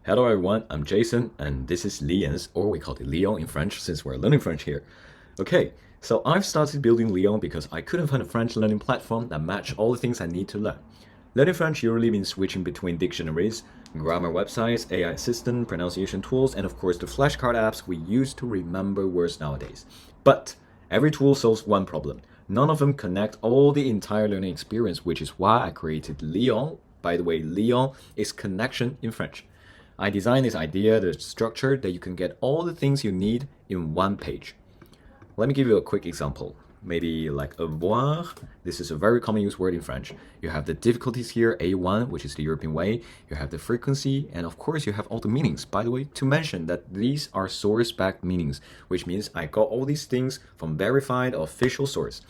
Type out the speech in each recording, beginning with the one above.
Hello everyone, I'm Jason, and this is Liens, or we call it Liens in French since we're learning French here. Okay, so I've started building Liens because I couldn't find a French learning platform that matched all the things I need to learn. Learning French usually means switching between dictionaries, grammar websites, AI assistant, pronunciation tools, and of course the flashcard apps we use to remember words nowadays. But every tool solves one problem. None of them connect all the entire learning experience, which is why I created Liens. By the way, Liens is connection in French. I designed this idea, the structure, that you can get all the things you need in one page. Let me give you a quick example. Maybe like avoir. This is a very common used word in French. You have the difficulties here, A1, which is the European way. You have the frequency, and of course you have all the meanings. By the way, to mention that these are source-backed meanings, which means I got all these things from verified official source.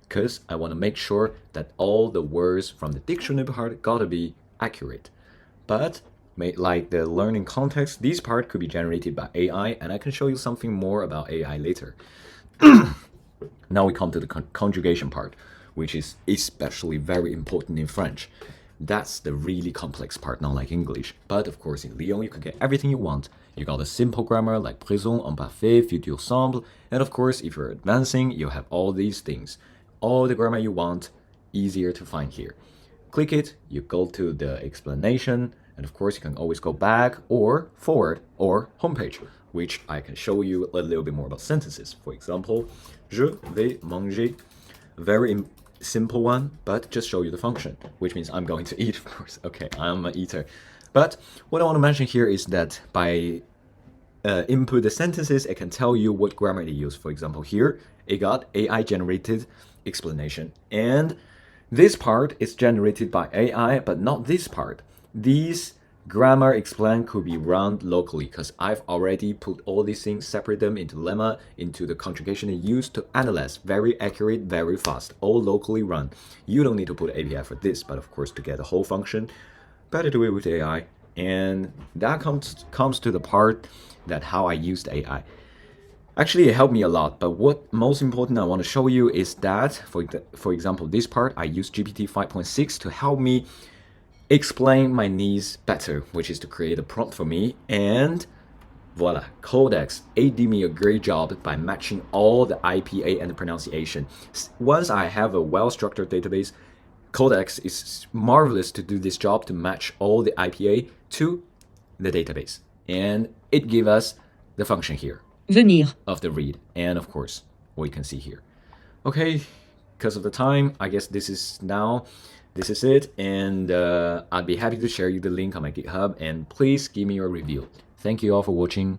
Because I want to make sure that all the words from the dictionary part gotta be accurate. But like the learning context, this part could be generated by AI, and I can show you something more about AI later. Now we come to the conjugation part, which is especially very important in French. That's the really complex part, not like English. But of course, in Liens, you can get everything you want. You got a simple grammar like présent, imparfait, futur simple, and of course, if you're advancing, you have all these things. All the grammar you want, easier to find here. Click it, you go to the explanation, and of course, you can always go back or forward or homepage, which I can show you a little bit more about sentences. For example, je vais manger. Very simple one, but just show you the function, which means I'm going to eat, of course. Okay, I'm an eater. But what I want to mention here is that by input the sentences, it can tell you what grammar to use. For example, here, it got AI generated explanation. And this part is generated by AI, but not this part. These grammar explain could be run locally because I've already put all these things, separate them into lemma, into the conjugation and used to analyze. Very accurate, very fast, all locally run. You don't need to put API for this, but of course to get the whole function, better do it with AI. And that comes to the part that how I used AI. Actually, it helped me a lot, but what most important I want to show you is that, for example, this part, I used GPT 5.6 to help me explain my needs better, which is to create a prompt for me. And voila, Codex, it did me a great job by matching all the IPA and the pronunciation. Once I have a well-structured database, Codex is marvelous to do this job to match all the IPA to the database. And it gives us the function here. Venir. Of the read, and of course, what you can see here. Okay, because of the time, I guess this is it, and I'd be happy to share you the link on my GitHub, and please give me your review. Thank you all for watching.